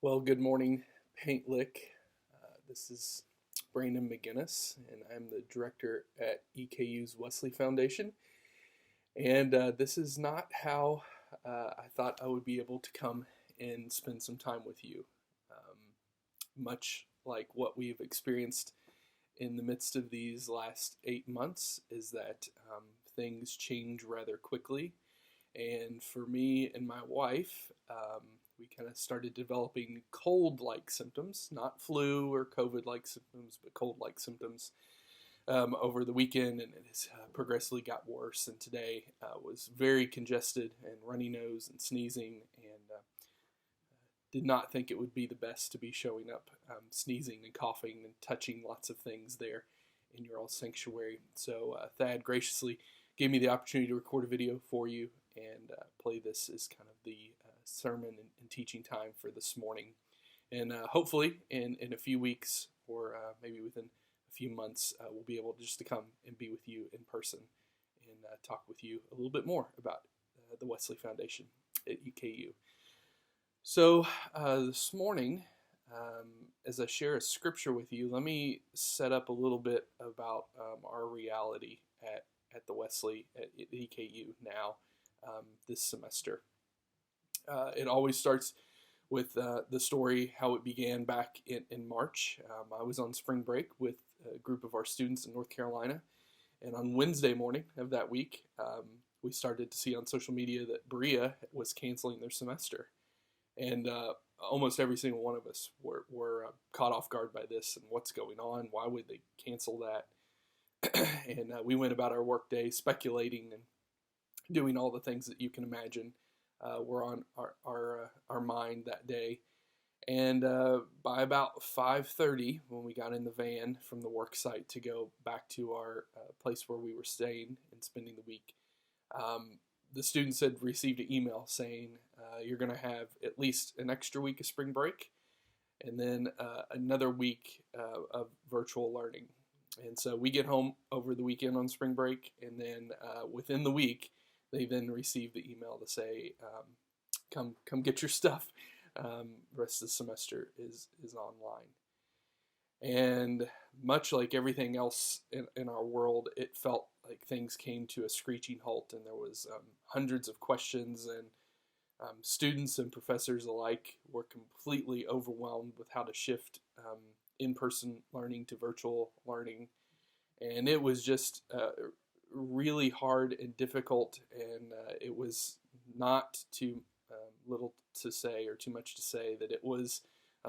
Well, good morning, Paintlick. This is Brandon McGinnis, and I'm the director at EKU's Wesley Foundation. And this is not how I thought I would be able to come and spend some time with you. Much like what we've experienced in the midst of these last 8 months, is that things change rather quickly. And for me and my wife, we kind of started developing cold-like symptoms, not flu or COVID-like symptoms, but cold-like symptoms over the weekend, and it has progressively got worse. And today was very congested and runny nose and sneezing, and did not think it would be the best to be showing up sneezing and coughing and touching lots of things there in your all sanctuary. So Thad graciously gave me the opportunity to record a video for you and play this as kind of the sermon and teaching time for this morning. And hopefully in a few weeks or maybe within a few months, we'll be able just to come and be with you in person and talk with you a little bit more about the Wesley Foundation at EKU. So this morning, as I share a scripture with you, let me set up a little bit about our reality at the Wesley at EKU now this semester. It always starts with the story how it began back in March. I was on spring break with a group of our students in North Carolina, and on Wednesday morning of that week, we started to see on social media that Berea was canceling their semester. And almost every single one of us were caught off guard by this and what's going on. Why would they cancel that? And we went about our work day speculating and doing all the things that you can imagine were on our mind that day. And by about 5:30, when we got in the van from the work site to go back to our place where we were staying and spending the week, the students had received an email saying you're going to have at least an extra week of spring break and then another week of virtual learning. And so we get home over the weekend on spring break, and then within the week, they then receive the email to say, come get your stuff. The rest of the semester is online. And much like everything else in our world, it felt like things came to a screeching halt, and there was hundreds of questions, and students and professors alike were completely overwhelmed with how to shift in-person learning to virtual learning. And it was just really hard and difficult, and it was not too little to say or too much to say that it was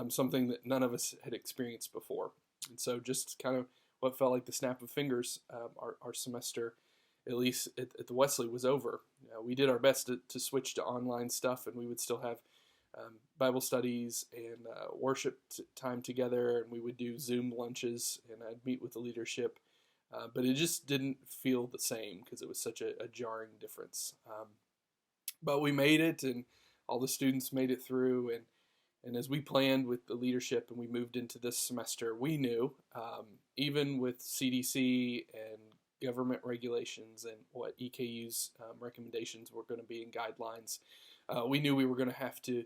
something that none of us had experienced before. And so just kind of what felt like the snap of fingers, our semester, at least at the Wesley, was over. We did our best to switch to online stuff, and we would still have Bible studies and worship time together, and we would do Zoom lunches, and I'd meet with the leadership. But it just didn't feel the same because it was such a jarring difference. But we made it, and all the students made it through, and as we planned with the leadership and we moved into this semester, we knew, even with CDC and government regulations and what EKU's recommendations were going to be and guidelines, we knew we were going to have to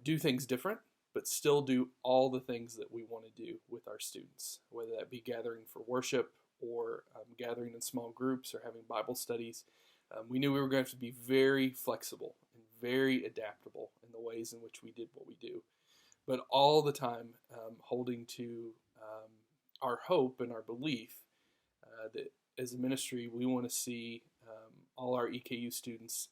do things different, but still do all the things that we want to do with our students, whether that be gathering for worship or gathering in small groups or having Bible studies. We knew we were going to have to be very flexible and very adaptable in the ways in which we did what we do, but all the time holding to our hope and our belief that as a ministry we want to see all our EKU students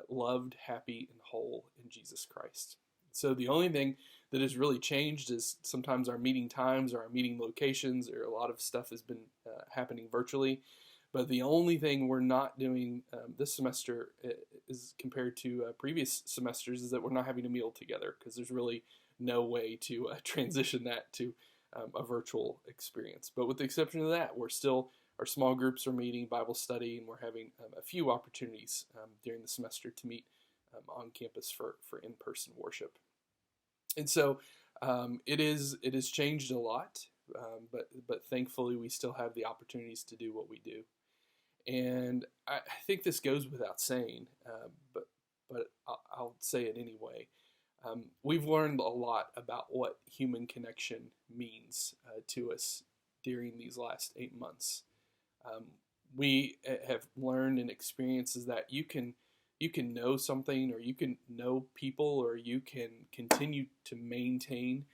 loved, happy, and whole in Jesus Christ. So the only thing that has really changed is sometimes our meeting times or our meeting locations, or a lot of stuff has been happening virtually. But the only thing we're not doing this semester is compared to previous semesters is that we're not having a meal together, because there's really no way to transition that to a virtual experience. But with the exception of that, our small groups are meeting Bible study, and we're having a few opportunities during the semester to meet on campus for in-person worship. And so it is changed a lot, but thankfully we still have the opportunities to do what we do. And I think this goes without saying, but I'll say it anyway. We've learned a lot about what human connection means to us during these last 8 months. Um, we have learned and experienced is that you can know something, or you can know people, or you can continue to maintain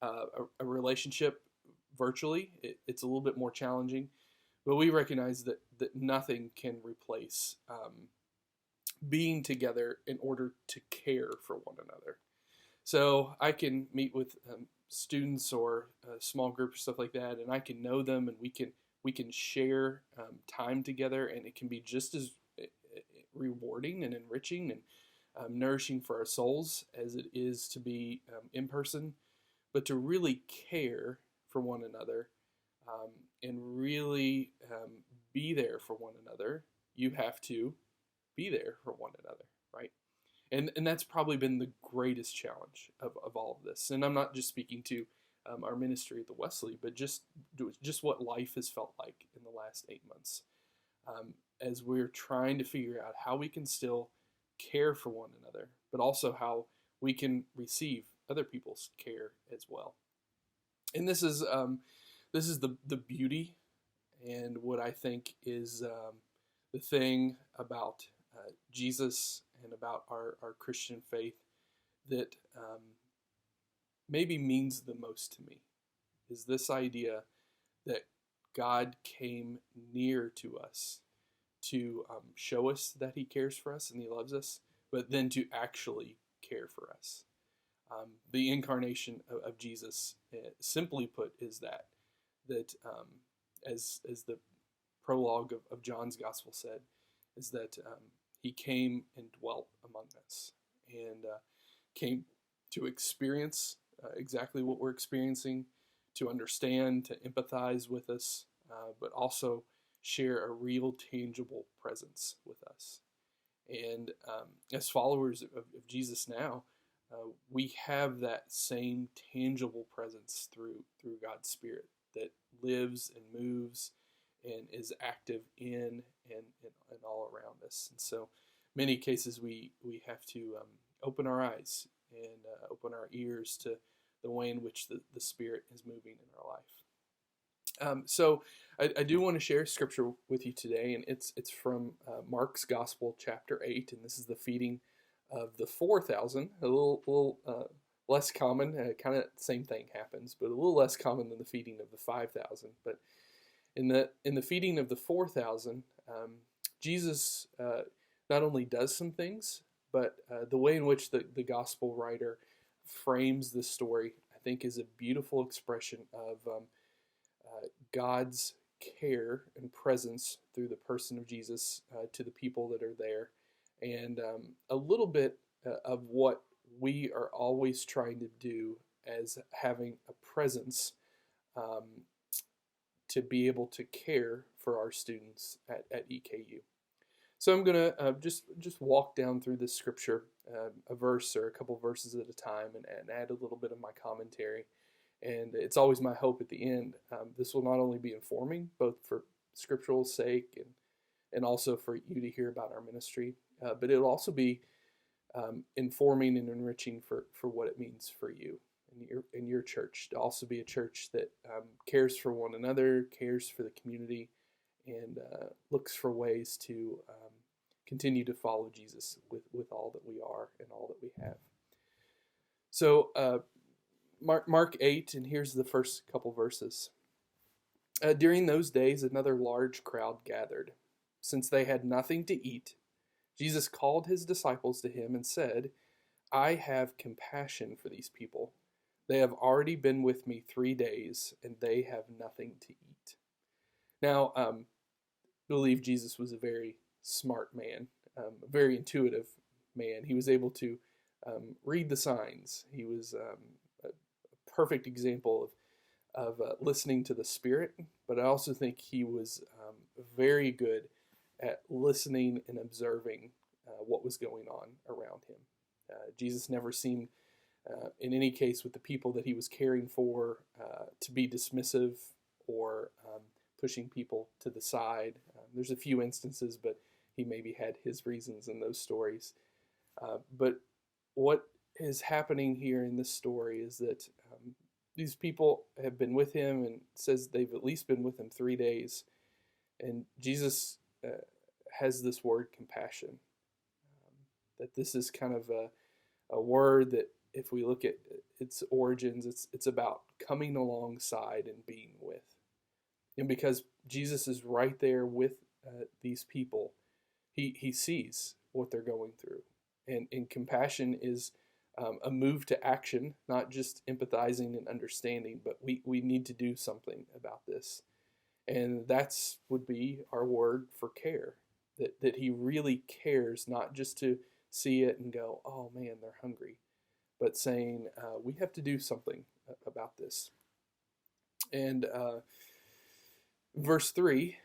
a relationship virtually. It's a little bit more challenging, but we recognize that nothing can replace being together in order to care for one another. So I can meet with students or a small group or stuff like that, and I can know them, and we can share time together, and it can be just as rewarding and enriching and nourishing for our souls as it is to be in person. But to really care for one another and really be there for one another, you have to be there for one another, right? And that's probably been the greatest challenge of all of this. And I'm not just speaking to our ministry at the Wesley, but just what life has felt like in the last 8 months, as we're trying to figure out how we can still care for one another, but also how we can receive other people's care as well. And this is the beauty, and what I think is the thing about Jesus and about our Christian faith that maybe means the most to me, is this idea that God came near to us to show us that he cares for us and he loves us, but then to actually care for us. The incarnation of Jesus, simply put, is that as the prologue of John's Gospel said, is that he came and dwelt among us, and came to experience exactly what we're experiencing, to understand, to empathize with us, but also share a real, tangible presence with us. And as followers of Jesus now, we have that same tangible presence through God's Spirit that lives and moves and is active in and all around us. And so many cases we have to open our eyes and open our ears to the way in which the Spirit is moving in our life. So I do want to share scripture with you today, and it's from Mark's Gospel, chapter 8, and this is the feeding of the 4,000. A little less common, kind of same thing happens, but a little less common than the feeding of the 5,000. But in the feeding of the 4,000, Jesus not only does some things, but the way in which the gospel writer frames the story, I think, is a beautiful expression of God's care and presence through the person of Jesus to the people that are there, and a little bit of what we are always trying to do as having a presence to be able to care for our students at EKU. So I'm going to just walk down through this scripture, a verse or a couple verses at a time, and add a little bit of my commentary. And it's always my hope at the end, this will not only be informing, both for scriptural sake and also for you to hear about our ministry, but it'll also be informing and enriching for what it means for you and your church, to also be a church that cares for one another, cares for the community, and looks for ways to continue to follow Jesus with all that we are and all that we have. So Mark 8, and here's the first couple verses. During those days, another large crowd gathered. Since they had nothing to eat, Jesus called his disciples to him and said, "I have compassion for these people. They have already been with me 3 days, and they have nothing to eat." Now, I believe Jesus was a very smart man, a very intuitive man. He was able to read the signs. He was a perfect example of listening to the Spirit, but I also think he was very good at listening and observing what was going on around him. Jesus never seemed, in any case with the people that he was caring for, to be dismissive or pushing people to the side. There's a few instances, but he maybe had his reasons in those stories. But what is happening here in this story is that these people have been with him, and says they've at least been with him 3 days. And Jesus has this word compassion. That this is kind of a word that, if we look at its origins, it's about coming alongside and being with. And because Jesus is right there with these people, he sees what they're going through. And compassion is a move to action, not just empathizing and understanding, but we need to do something about this. And that's would be our word for care, that he really cares, not just to see it and go, oh man, they're hungry, but saying, we have to do something about this. And verse 3,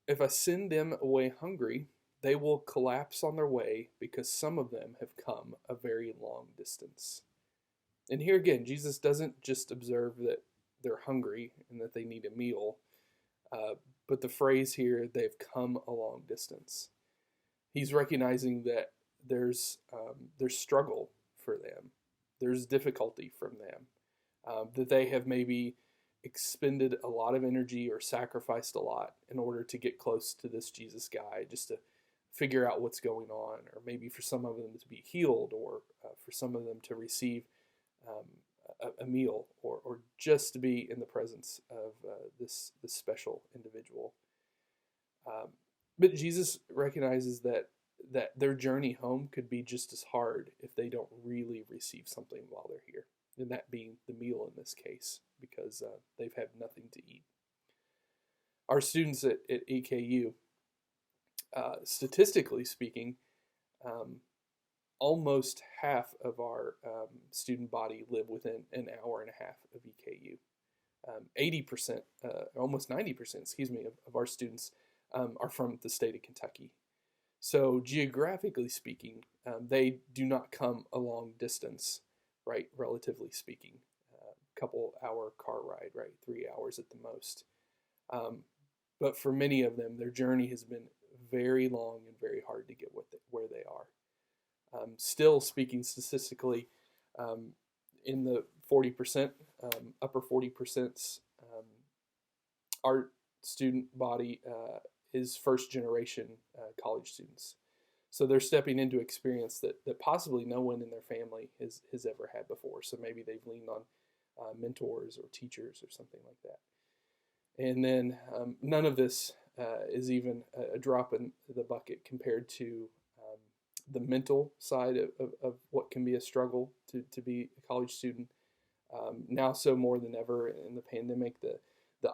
if I send them away hungry, they will collapse on their way, because some of them have come a very long distance. And here again, Jesus doesn't just observe that they're hungry and that they need a meal, but the phrase here, they've come a long distance. He's recognizing that there's struggle for them, there's difficulty from them, that they have maybe expended a lot of energy or sacrificed a lot in order to get close to this Jesus guy, just to figure out what's going on, or maybe for some of them to be healed, or for some of them to receive a meal, or just to be in the presence of this special individual. But Jesus recognizes that their journey home could be just as hard if they don't really receive something while they're here, and that being the meal in this case, because they've had nothing to eat. Our students at EKU, statistically speaking, almost half of our student body live within an hour and a half of EKU. 80%, almost 90%, of our students are from the state of Kentucky. So geographically speaking, they do not come a long distance, right? Relatively speaking, a couple hour car ride, right? 3 hours at the most. But for many of them, their journey has been very long and very hard to get where they are. Still speaking statistically, in the 40%, upper 40%, our student body is first generation college students. So they're stepping into experience that possibly no one in their family has ever had before. So maybe they've leaned on mentors or teachers or something like that. And then none of this is even a drop in the bucket compared to the mental side of what can be a struggle to be a college student. Now so more than ever in the pandemic, the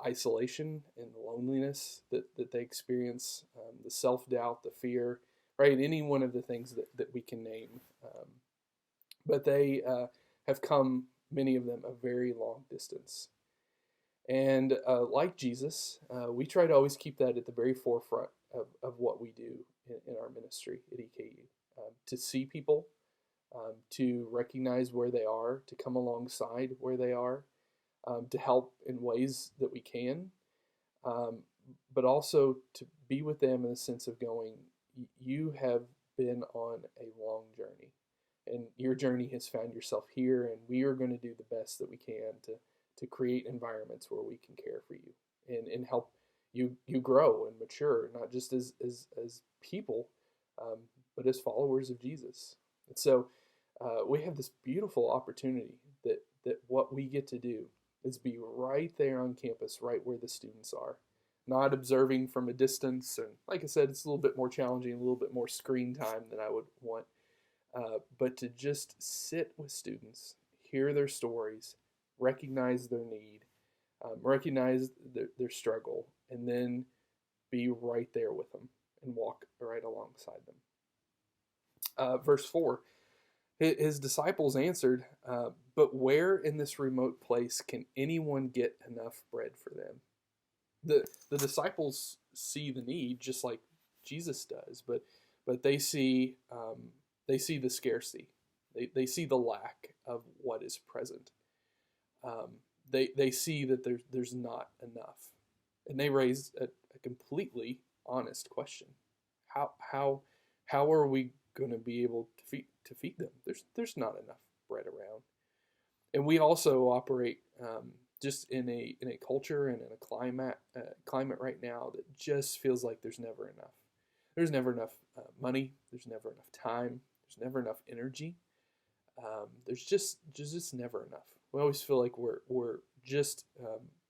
isolation and the loneliness that they experience, the self-doubt, the fear, right? Any one of the things that we can name. But they have come, many of them, a very long distance. And like Jesus, we try to always keep that at the very forefront of what we do in our ministry at EKU. To see people, to recognize where they are, to come alongside where they are, to help in ways that we can, but also to be with them in the sense of going, you have been on a long journey, and your journey has found yourself here, and we are going to do the best that we can to create environments where we can care for you and help you grow and mature, not just as people, but as followers of Jesus. And so we have this beautiful opportunity that what we get to do is be right there on campus, right where the students are, not observing from a distance. And like I said, it's a little bit more challenging, a little bit more screen time than I would want, but to just sit with students, hear their stories, recognize their need, recognize their struggle, and then be right there with them and walk right alongside them. Verse 4, his disciples answered, but where in this remote place can anyone get enough bread for them? The disciples see the need just like Jesus does, but they see the scarcity. They see the lack of what is present. They see that there's not enough, and they raise a completely honest question: How are we going to be able to feed them. There's not enough bread around. And we also operate just in a culture and in a climate right now that just feels like there's never enough. There's never enough money. There's never enough time. There's never enough energy. There's just never enough. We always feel like we're just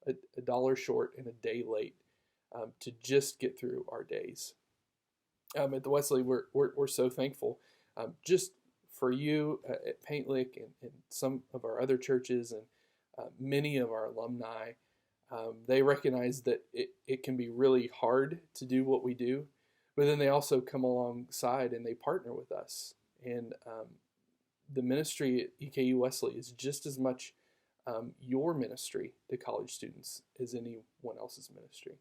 a dollar short and a day late to just get through our days. At the Wesley, we're so thankful just for you at Paintlick and some of our other churches and many of our alumni. They recognize that it can be really hard to do what we do, but then they also come alongside and they partner with us. And the ministry at EKU Wesley is just as much your ministry to college students as anyone else's ministry.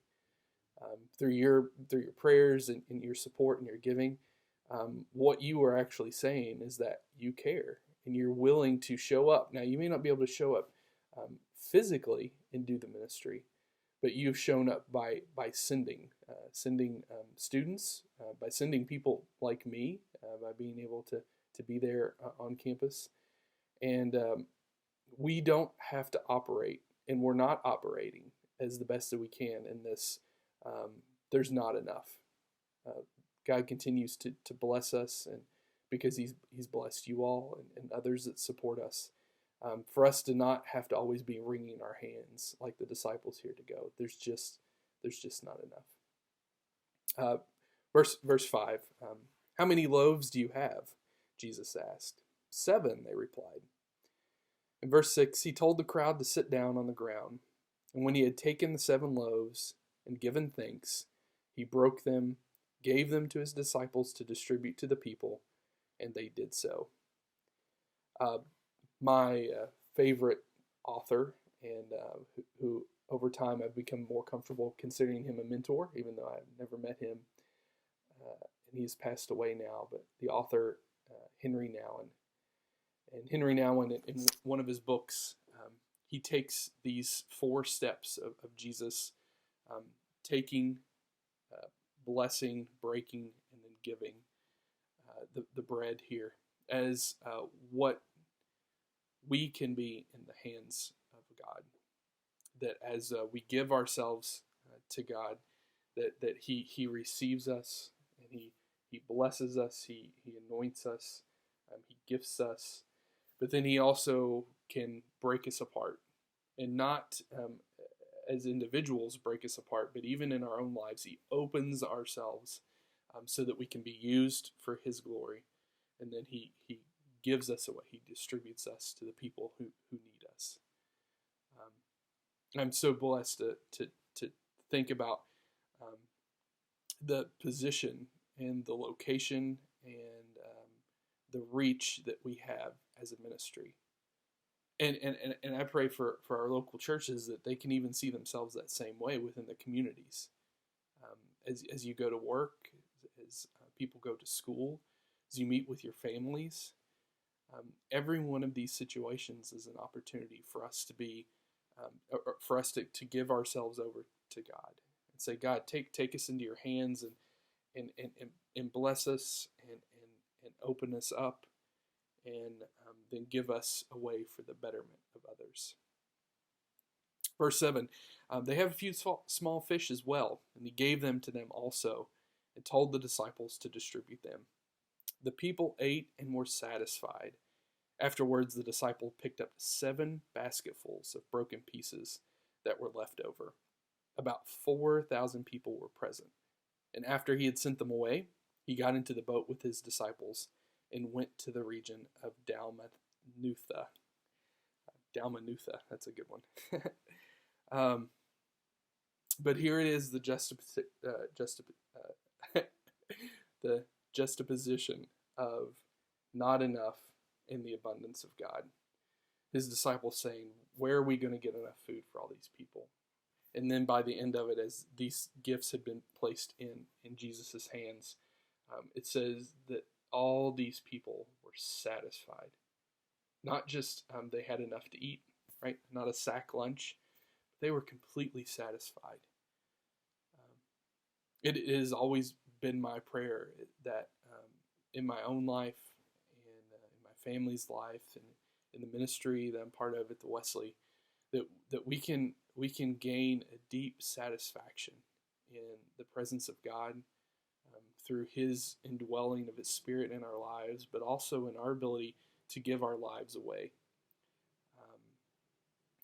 Through your prayers and your support and your giving, what you are actually saying is that you care and you're willing to show up. Now, you may not be able to show up physically and do the ministry, but you've shown up by sending students, by sending people like me, by being able to be there on campus. And we don't have to operate, and we're not operating as the best that we can in this. There's not enough. God continues to bless us, and because He's blessed you all and others that support us. For us to not have to always be wringing our hands like the disciples here to go. There's just not enough. Verse 5. How many loaves do you have? Jesus asked. 7, they replied. In verse 6, He told the crowd to sit down on the ground. And when He had taken the 7 loaves and given thanks, He broke them, gave them to His disciples to distribute to the people, and they did so. My favorite author, and who over time I've become more comfortable considering him a mentor, even though I've never met him, and he's passed away now, but the author, Henry Nouwen. And Henry Nouwen, in one of his books, he takes these 4 steps of Jesus taking, blessing, breaking, and then giving the bread here as what we can be in the hands of God. That as we give ourselves to God, that He receives us, and He blesses us, He anoints us, He gifts us, but then He also can break us apart, and not as individuals break us apart, but even in our own lives, He opens ourselves so that we can be used for His glory, and then He gives us away. He distributes us to the people who need us. I'm so blessed to think about the position and the location and the reach that we have as a ministry. And I pray for our local churches that they can even see themselves that same way within the communities. As you go to work, as people go to school, as you meet with your families, every one of these situations is an opportunity for us to be, for us to give ourselves over to God and say, God, take us into your hands and bless us and open us up, and then give us a way for the betterment of others. Verse 7, they have a few small fish as well, and He gave them to them also, and told the disciples to distribute them. The people ate and were satisfied. Afterwards, the disciple picked up 7 basketfuls of broken pieces that were left over. About 4,000 people were present. And after He had sent them away, He got into the boat with His disciples and went to the region of Dalmanutha. Dalmanutha, that's a good one. But here it is, the juxtaposition of not enough in the abundance of God. His disciples saying, where are we going to get enough food for all these people? And then by the end of it, as these gifts had been placed in Jesus' hands, it says that all these people were satisfied. Not just they had enough to eat, right? Not a sack lunch. They were completely satisfied. It has always been my prayer that in my own life and family's life and in the ministry that I'm part of at the Wesley, that we can gain a deep satisfaction in the presence of God through His indwelling of His Spirit in our lives, but also in our ability to give our lives away.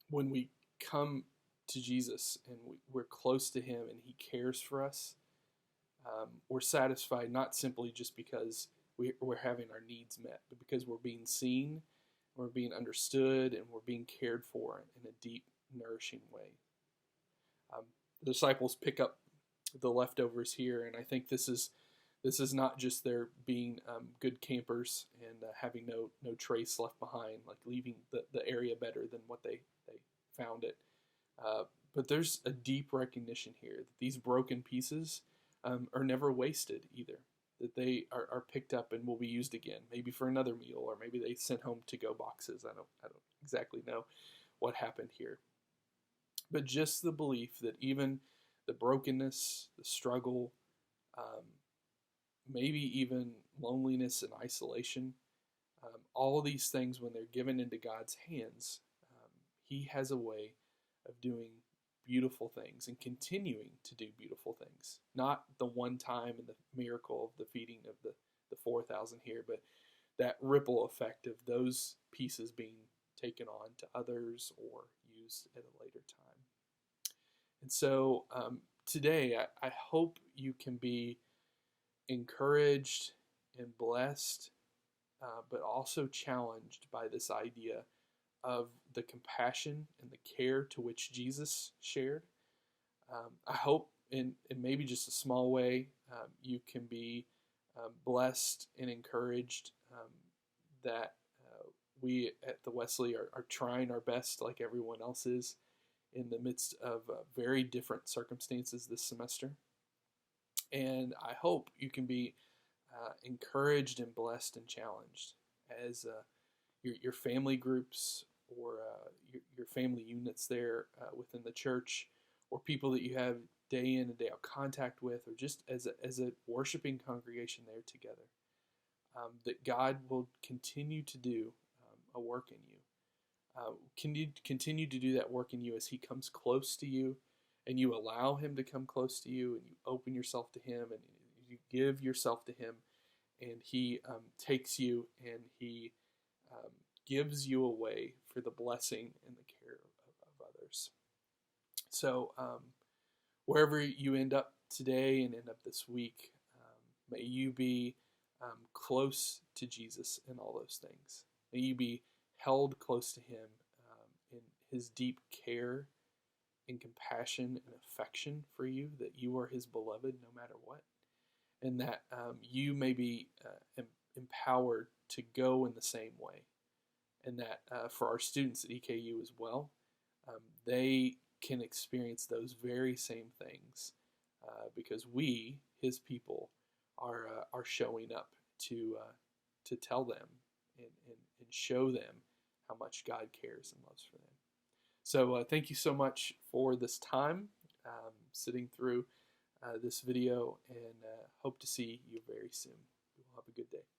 When we come to Jesus and we're close to Him and He cares for us, we're satisfied not simply just because we're having our needs met, but because we're being seen, we're being understood, and we're being cared for in a deep, nourishing way. The disciples pick up the leftovers here, and I think this is not just their being good campers and having no trace left behind, like leaving the area better than what they found it. But there's a deep recognition here that these broken pieces are never wasted either, that they are picked up and will be used again, maybe for another meal, or maybe they sent home to-go boxes. I don't exactly know what happened here. But just the belief that even the brokenness, the struggle, maybe even loneliness and isolation, all of these things, when they're given into God's hands, He has a way of doing beautiful things and continuing to do beautiful things. Not the one time and the miracle of the feeding of the 4,000 here, but that ripple effect of those pieces being taken on to others or used at a later time. And so today, I hope you can be encouraged and blessed, but also challenged by this idea of the compassion and the care to which Jesus shared. I hope in maybe just a small way you can be blessed and encouraged that we at the Wesley are trying our best, like everyone else is, in the midst of very different circumstances this semester. And I hope you can be encouraged and blessed and challenged as your family groups or your family units there within the church, or people that you have day in and day out contact with, or just as a worshiping congregation there together, that God will continue to do a work in you. Can you continue to do that work in you as He comes close to you, and you allow Him to come close to you, and you open yourself to Him, and you give yourself to Him, and He takes you and He gives you away for the blessing and the care of others. So wherever you end up today and end up this week, may you be close to Jesus in all those things. May you be held close to Him in His deep care and compassion and affection for you, that you are His beloved no matter what, and that you may be empowered to go in the same way, and that for our students at EKU as well, they can experience those very same things because we, His people, are showing up to tell them and show them how much God cares and loves for them. So thank you so much for this time sitting through this video, and hope to see you very soon. Have a good day.